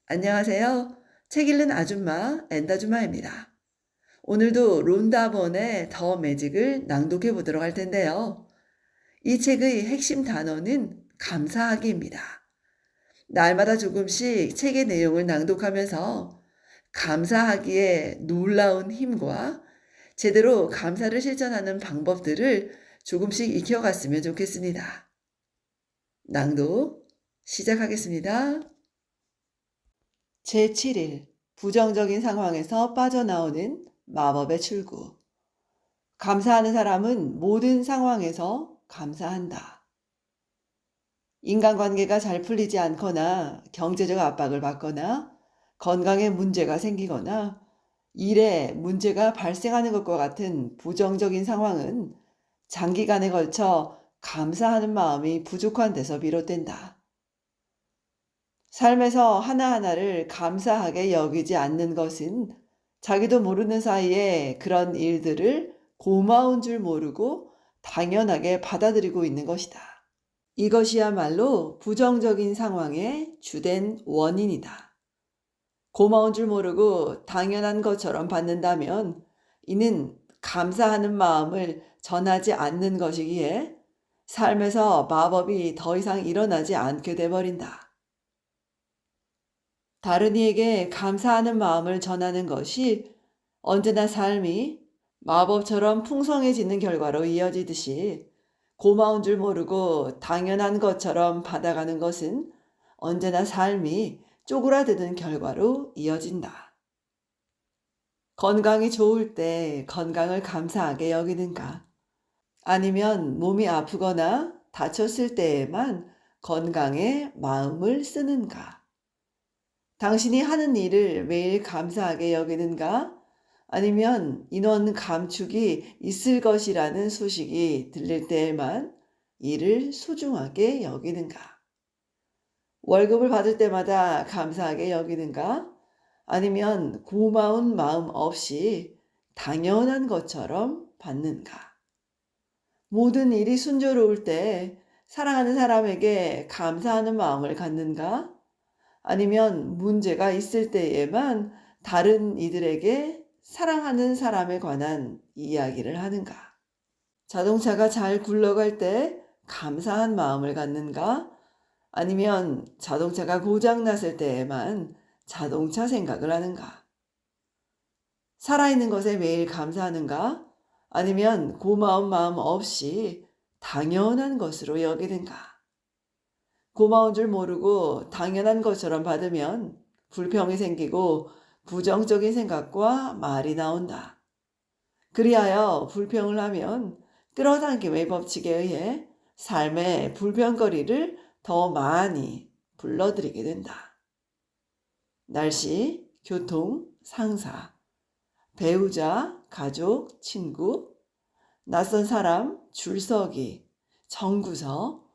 안녕하세요. 책 읽는 아줌마, 엔다주마입니다. 오늘도 론다 번의 더 매직을 낭독해 보도록 할 텐데요. 이 책의 핵심 단어는 감사하기입니다. 날마다 조금씩 책의 내용을 낭독하면서 감사하기의 놀라운 힘과 제대로 감사를 실천하는 방법들을 조금씩 익혀갔으면 좋겠습니다. 낭독 시작하겠습니다. 제7일 부정적인 상황에서 빠져나오는 마법의 출구. 감사하는 사람은 모든 상황에서 감사한다. 인간관계가 잘 풀리지 않거나 경제적 압박을 받거나 건강에 문제가 생기거나 일에 문제가 발생하는 것과 같은 부정적인 상황은 장기간에 걸쳐 감사하는 마음이 부족한 데서 비롯된다. 삶에서 하나하나를 감사하게 여기지 않는 것은 자기도 모르는 사이에 그런 일들을 고마운 줄 모르고 당연하게 받아들이고 있는 것이다. 이것이야말로 부정적인 상황의 주된 원인이다. 고마운 줄 모르고 당연한 것처럼 받는다면 이는 감사하는 마음을 전하지 않는 것이기에 삶에서 마법이 더 이상 일어나지 않게 돼버린다. 다른 이에게 감사하는 마음을 전하는 것이 언제나 삶이 마법처럼 풍성해지는 결과로 이어지듯이 고마운 줄 모르고 당연한 것처럼 받아가는 것은 언제나 삶이 쪼그라드는 결과로 이어진다. 건강이 좋을 때 건강을 감사하게 여기는가? 아니면 몸이 아프거나 다쳤을 때에만 건강에 마음을 쓰는가? 당신이 하는 일을 매일 감사하게 여기는가? 아니면 인원 감축이 있을 것이라는 소식이 들릴 때에만 일을 소중하게 여기는가? 월급을 받을 때마다 감사하게 여기는가? 아니면 고마운 마음 없이 당연한 것처럼 받는가? 모든 일이 순조로울 때 사랑하는 사람에게 감사하는 마음을 갖는가? 아니면 문제가 있을 때에만 다른 이들에게 사랑하는 사람에 관한 이야기를 하는가? 자동차가 잘 굴러갈 때 감사한 마음을 갖는가? 아니면 자동차가 고장 났을 때에만 자동차 생각을 하는가? 살아있는 것에 매일 감사하는가? 아니면 고마운 마음 없이 당연한 것으로 여기는가? 고마운 줄 모르고 당연한 것처럼 받으면 불평이 생기고 부정적인 생각과 말이 나온다. 그리하여 불평을 하면 끌어당김의 법칙에 의해 삶의 불평거리를 더 많이 불러들이게 된다. 날씨, 교통, 상사, 배우자, 가족, 친구, 낯선 사람, 줄서기, 정구서,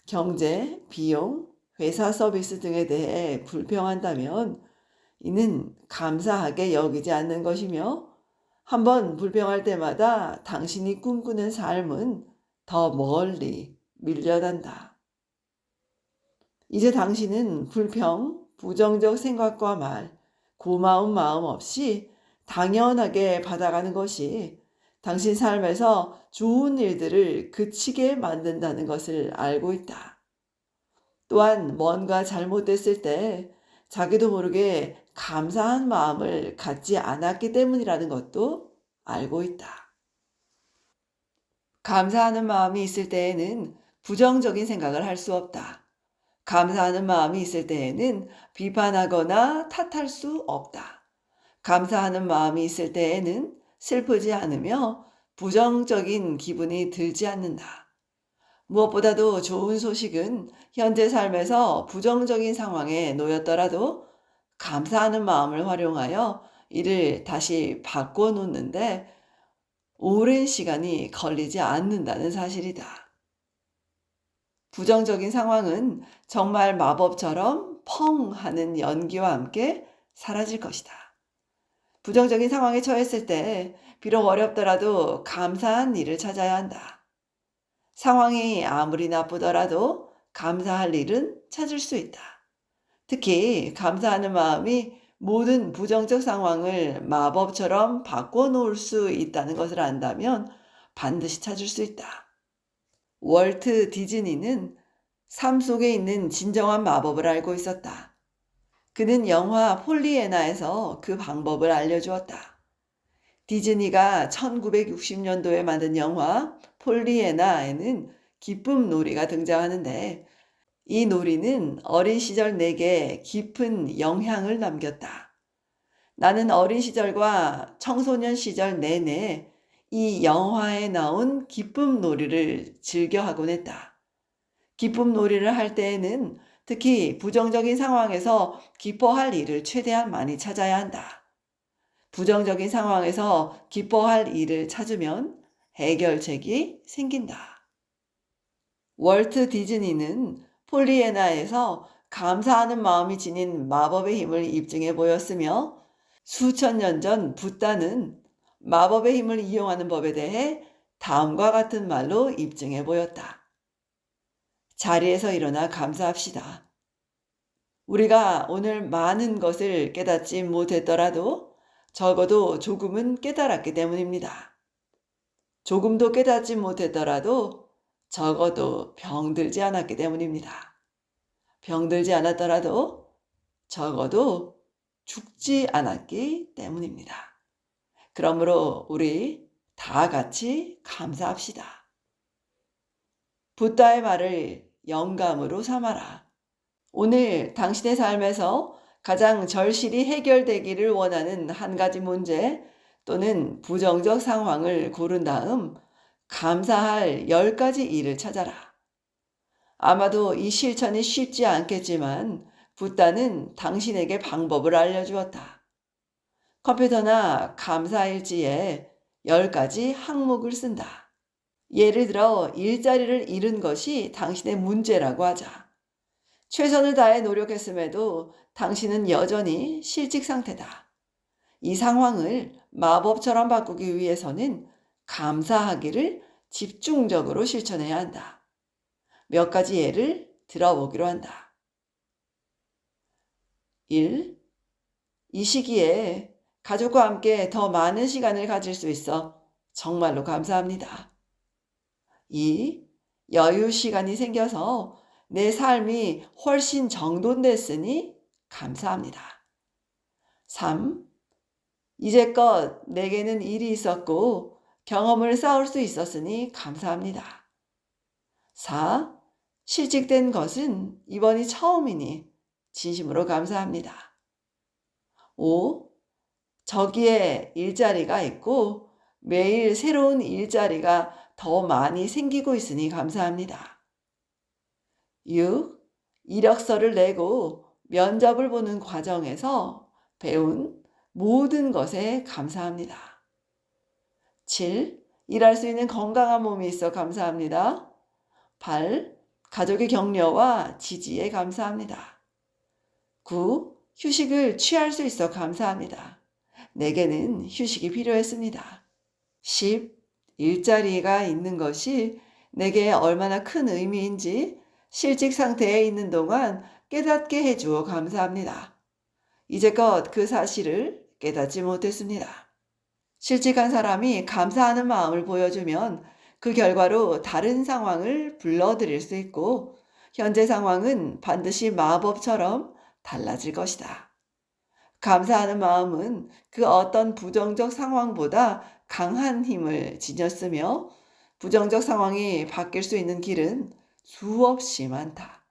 경제, 비용, 회사 서비스 등에 대해 불평한다면 이는 감사하게 여기지 않는 것이며 한번 불평할 때마다 당신이 꿈꾸는 삶은 더 멀리 밀려난다. 이제 당신은 불평, 부정적 생각과 말, 고마운 마음 없이 당연하게 받아가는 것이 당신 삶에서 좋은 일들을 그치게 만든다는 것을 알고 있다. 또한 뭔가 잘못됐을 때 자기도 모르게 감사한 마음을 갖지 않았기 때문이라는 것도 알고 있다. 감사하는 마음이 있을 때에는 부정적인 생각을 할 수 없다. 감사하는 마음이 있을 때에는 비판하거나 탓할 수 없다. 감사하는 마음이 있을 때에는 슬프지 않으며 부정적인 기분이 들지 않는다. 무엇보다도 좋은 소식은 현재 삶에서 부정적인 상황에 놓였더라도 감사하는 마음을 활용하여 이를 다시 바꿔놓는데 오랜 시간이 걸리지 않는다는 사실이다. 부정적인 상황은 정말 마법처럼 펑 하는 연기와 함께 사라질 것이다. 부정적인 상황에 처했을 때 비록 어렵더라도 감사한 일을 찾아야 한다. 상황이 아무리 나쁘더라도 감사할 일은 찾을 수 있다. 특히 감사하는 마음이 모든 부정적 상황을 마법처럼 바꿔놓을 수 있다는 것을 안다면 반드시 찾을 수 있다. 월트 디즈니는 삶 속에 있는 진정한 마법을 알고 있었다. 그는 영화 폴리애나에서 그 방법을 알려주었다. 디즈니가 1960년도에 만든 영화 폴리애나에는 기쁨 놀이가 등장하는데 이 놀이는 어린 시절 내게 깊은 영향을 남겼다. 나는 어린 시절과 청소년 시절 내내 이 영화에 나온 기쁨 놀이를 즐겨 하곤 했다. 기쁨 놀이를 할 때에는 특히 부정적인 상황에서 기뻐할 일을 최대한 많이 찾아야 한다. 부정적인 상황에서 기뻐할 일을 찾으면 해결책이 생긴다. 월트 디즈니는 폴리애나에서 감사하는 마음이 지닌 마법의 힘을 입증해 보였으며 수천 년 전 붓다는 마법의 힘을 이용하는 법에 대해 다음과 같은 말로 입증해 보였다. 자리에서 일어나 감사합시다. 우리가 오늘 많은 것을 깨닫지 못했더라도 적어도 조금은 깨달았기 때문입니다. 조금도 깨닫지 못했더라도 적어도 병들지 않았기 때문입니다. 병들지 않았더라도 적어도 죽지 않았기 때문입니다. 그러므로 우리 다 같이 감사합시다. 붓다의 말을 영감으로 삼아라. 오늘 당신의 삶에서 가장 절실히 해결되기를 원하는 한 가지 문제 또는 부정적 상황을 고른 다음 감사할 10가지 일을 찾아라. 아마도 이 실천이 쉽지 않겠지만 붓다는 당신에게 방법을 알려주었다. 컴퓨터나 감사일지에 10가지 항목을 쓴다. 예를 들어 일자리를 잃은 것이 당신의 문제라고 하자. 최선을 다해 노력했음에도 당신은 여전히 실직 상태다. 이 상황을 마법처럼 바꾸기 위해서는 감사하기를 집중적으로 실천해야 한다. 몇 가지 예를 들어보기로 한다. 1. 이 시기에 가족과 함께 더 많은 시간을 가질 수 있어 정말로 감사합니다. 2. 여유 시간이 생겨서 내 삶이 훨씬 정돈됐으니 감사합니다. 3. 이제껏 내게는 일이 있었고 경험을 쌓을 수 있었으니 감사합니다. 4. 실직된 것은 이번이 처음이니 진심으로 감사합니다. 5. 저기에 일자리가 있고 매일 새로운 일자리가 더 많이 생기고 있으니 감사합니다. 6. 이력서를 내고 면접을 보는 과정에서 배운 모든 것에 감사합니다. 7. 일할 수 있는 건강한 몸이 있어 감사합니다. 8. 가족의 격려와 지지에 감사합니다. 9. 휴식을 취할 수 있어 감사합니다. 내게는 휴식이 필요했습니다. 10. 일자리가 있는 것이 내게 얼마나 큰 의미인지 실직 상태에 있는 동안 깨닫게 해주어 감사합니다. 이제껏 그 사실을 깨닫지 못했습니다. 실직한 사람이 감사하는 마음을 보여주면 그 결과로 다른 상황을 불러들일 수 있고 현재 상황은 반드시 마법처럼 달라질 것이다. 감사하는 마음은 그 어떤 부정적 상황보다 강한 힘을 지녔으며 부정적 상황이 바뀔 수 있는 길은 수없이 많다.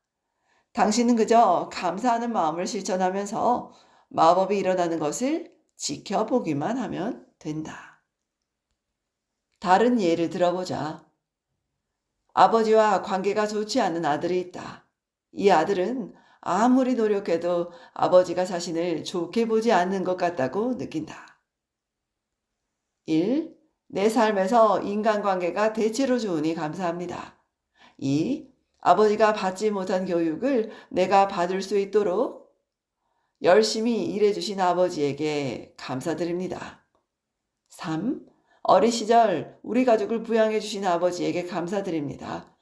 당신은 그저 감사하는 마음을 실천하면서 마법이 일어나는 것을 지켜보기만 하면 된다. 다른 예를 들어보자. 아버지와 관계가 좋지 않은 아들이 있다. 이 아들은 아무리 노력해도 아버지가 자신을 좋게 보지 않는 것 같다고 느낀다. 1. 내 삶에서 인간관계가 대체로 좋으니 감사합니다. 2. 아버지가 받지 못한 교육을 내가 받을 수 있도록 열심히 일해주신 아버지에게 감사드립니다. 3. 어린 시절 우리 가족을 부양해 주신 아버지에게 감사드립니다.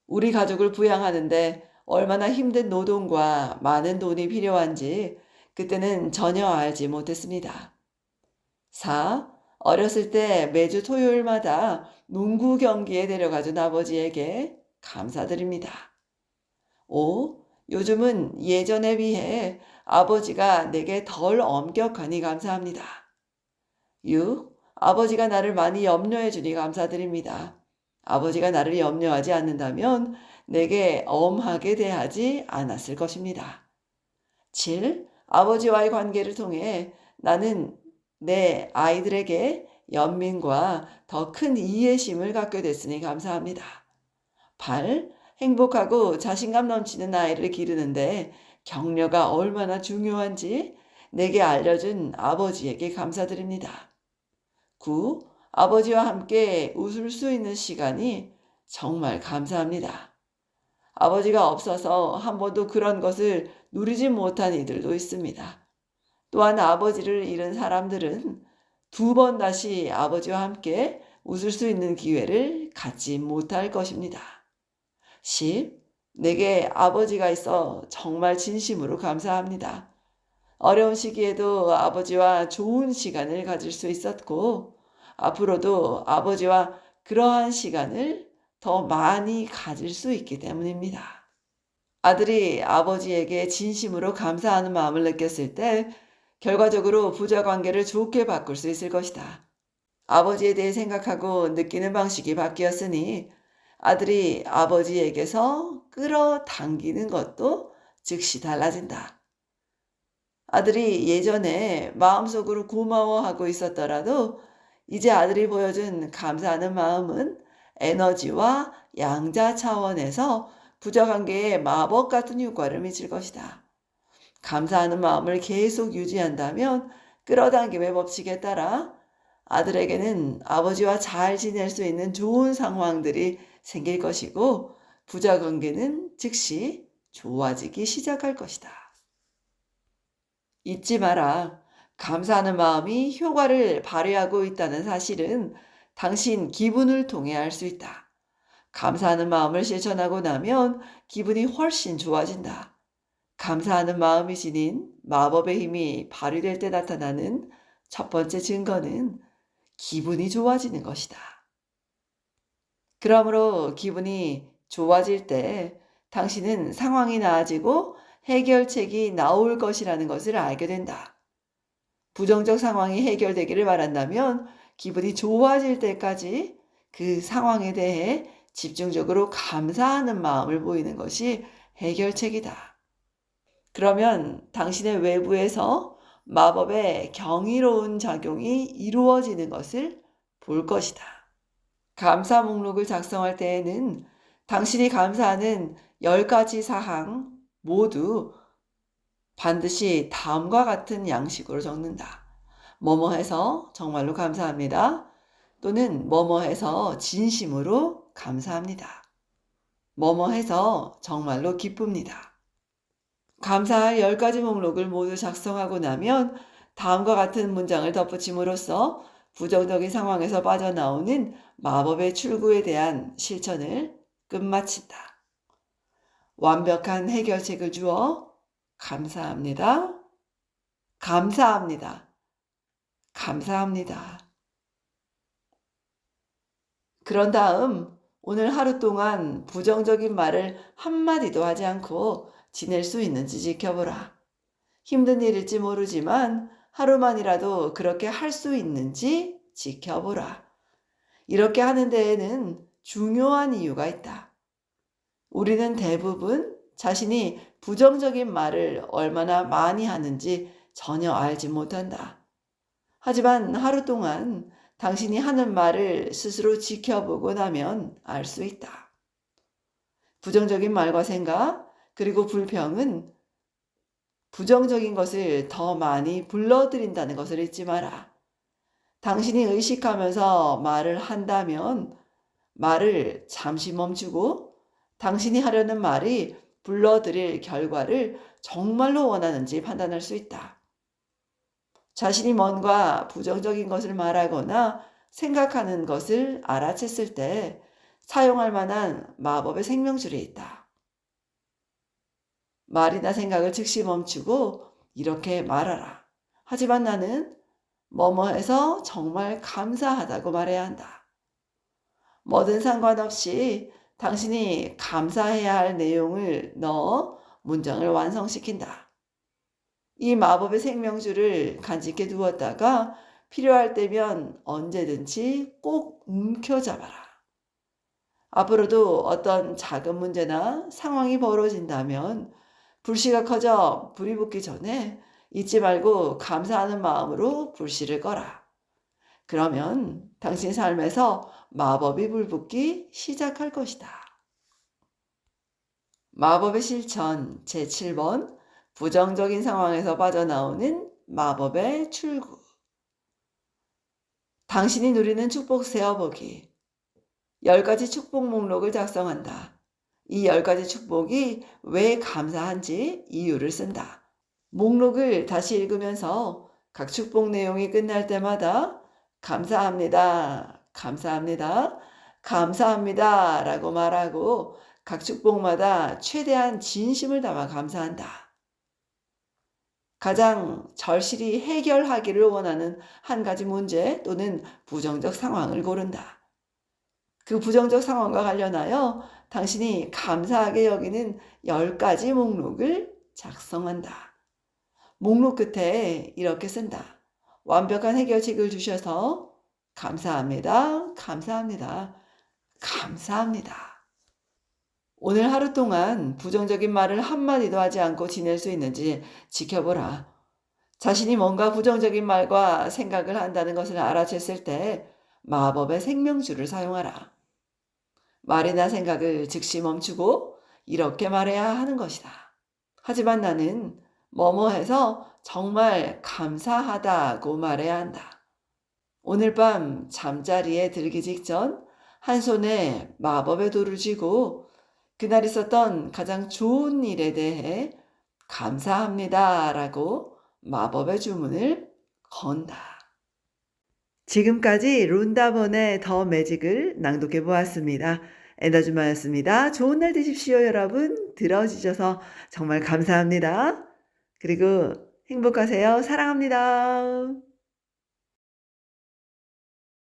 우리 가족을 부양하는데 얼마나 힘든 노동과 많은 돈이 필요한지 그때는 전혀 알지 못했습니다. 4. 어렸을 때 매주 토요일마다 농구 경기에 데려가준 아버지에게 감사드립니다. 5. 요즘은 예전에 비해 아버지가 내게 덜 엄격하니 감사합니다. 6. 아버지가 나를 많이 염려해 주니 감사드립니다. 아버지가 나를 염려하지 않는다면 내게 엄하게 대하지 않았을 것입니다. 7. 아버지와의 관계를 통해 나는 내 아이들에게 연민과 더 큰 이해심을 갖게 됐으니 감사합니다. 8. 행복하고 자신감 넘치는 아이를 기르는데 격려가 얼마나 중요한지 내게 알려준 아버지에게 감사드립니다. 9. 아버지와 함께 웃을 수 있는 시간이 정말 감사합니다. 아버지가 없어서 한 번도 그런 것을 누리지 못한 이들도 있습니다. 또한 아버지를 잃은 사람들은 2번 다시 아버지와 함께 웃을 수 있는 기회를 갖지 못할 것입니다. 10. 내게 아버지가 있어 정말 진심으로 감사합니다. 어려운 시기에도 아버지와 좋은 시간을 가질 수 있었고 앞으로도 아버지와 그러한 시간을 더 많이 가질 수 있기 때문입니다. 아들이 아버지에게 진심으로 감사하는 마음을 느꼈을 때 결과적으로 부자 관계를 좋게 바꿀 수 있을 것이다. 아버지에 대해 생각하고 느끼는 방식이 바뀌었으니 아들이 아버지에게서 끌어당기는 것도 즉시 달라진다. 아들이 예전에 마음속으로 고마워하고 있었더라도 이제 아들이 보여준 감사하는 마음은 에너지와 양자 차원에서 부자관계에 마법 같은 효과를 미칠 것이다. 감사하는 마음을 계속 유지한다면 끌어당김의 법칙에 따라 아들에게는 아버지와 잘 지낼 수 있는 좋은 상황들이 생길 것이고 부자관계는 즉시 좋아지기 시작할 것이다. 잊지 마라. 감사하는 마음이 효과를 발휘하고 있다는 사실은 당신 기분을 통해 알 수 있다. 감사하는 마음을 실천하고 나면 기분이 훨씬 좋아진다. 감사하는 마음이 지닌 마법의 힘이 발휘될 때 나타나는 첫 번째 증거는 기분이 좋아지는 것이다. 그러므로 기분이 좋아질 때 당신은 상황이 나아지고 해결책이 나올 것이라는 것을 알게 된다. 부정적 상황이 해결되기를 바란다면 기분이 좋아질 때까지 그 상황에 대해 집중적으로 감사하는 마음을 보이는 것이 해결책이다. 그러면 당신의 외부에서 마법의 경이로운 작용이 이루어지는 것을 볼 것이다. 감사 목록을 작성할 때에는 당신이 감사하는 10가지 사항 모두 반드시 다음과 같은 양식으로 적는다. 뭐뭐해서 정말로 감사합니다. 또는 뭐뭐해서 진심으로 감사합니다. 뭐뭐해서 정말로 기쁩니다. 감사할 10가지 목록을 모두 작성하고 나면 다음과 같은 문장을 덧붙임으로써 부정적인 상황에서 빠져나오는 마법의 출구에 대한 실천을 끝마친다. 완벽한 해결책을 주어 감사합니다. 감사합니다. 감사합니다. 그런 다음 오늘 하루 동안 부정적인 말을 한마디도 하지 않고 지낼 수 있는지 지켜보라. 힘든 일일지 모르지만 하루만이라도 그렇게 할 수 있는지 지켜보라. 이렇게 하는 데에는 중요한 이유가 있다. 우리는 대부분 자신이 부정적인 말을 얼마나 많이 하는지 전혀 알지 못한다. 하지만 하루 동안 당신이 하는 말을 스스로 지켜보고 나면 알 수 있다. 부정적인 말과 생각, 그리고 불평은 부정적인 것을 더 많이 불러들인다는 것을 잊지 마라. 당신이 의식하면서 말을 한다면 말을 잠시 멈추고 당신이 하려는 말이 불러들일 결과를 정말로 원하는지 판단할 수 있다. 자신이 뭔가 부정적인 것을 말하거나 생각하는 것을 알아챘을 때 사용할 만한 마법의 생명줄이 있다. 말이나 생각을 즉시 멈추고 이렇게 말하라. 하지만 나는 뭐뭐해서 정말 감사하다고 말해야 한다. 뭐든 상관없이 당신이 감사해야 할 내용을 넣어 문장을 완성시킨다. 이 마법의 생명줄을 간직해 두었다가 필요할 때면 언제든지 꼭 움켜잡아라. 앞으로도 어떤 작은 문제나 상황이 벌어진다면 불씨가 커져 불이 붙기 전에 잊지 말고 감사하는 마음으로 불씨를 꺼라. 그러면 당신 삶에서 마법이 불붙기 시작할 것이다. 마법의 실천 제7번 부정적인 상황에서 빠져나오는 마법의 출구. 당신이 누리는 축복 세어보기. 10가지 축복 목록을 작성한다. 이 10가지 축복이 왜 감사한지 이유를 쓴다. 목록을 다시 읽으면서 각 축복 내용이 끝날 때마다 감사합니다, 감사합니다, 감사합니다 라고 말하고 각 축복마다 최대한 진심을 담아 감사한다. 가장 절실히 해결하기를 원하는 한 가지 문제 또는 부정적 상황을 고른다. 그 부정적 상황과 관련하여 당신이 감사하게 여기는 10가지 목록을 작성한다. 목록 끝에 이렇게 쓴다. 완벽한 해결책을 주셔서 감사합니다. 감사합니다. 감사합니다. 오늘 하루 동안 부정적인 말을 한마디도 하지 않고 지낼 수 있는지 지켜보라. 자신이 뭔가 부정적인 말과 생각을 한다는 것을 알아챘을 때 마법의 생명줄을 사용하라. 말이나 생각을 즉시 멈추고 이렇게 말해야 하는 것이다. 하지만 나는 뭐뭐해서 정말 감사하다고 말해야 한다. 오늘 밤 잠자리에 들기 직전 한 손에 마법의 돌을 쥐고 그날 있었던 가장 좋은 일에 대해 감사합니다 라고 마법의 주문을 건다. 지금까지 룬다번의 더 매직을 낭독해 보았습니다. 엔더주마였습니다. 좋은 날 되십시오 여러분. 들어주셔서 정말 감사합니다. 그리고 행복하세요. 사랑합니다.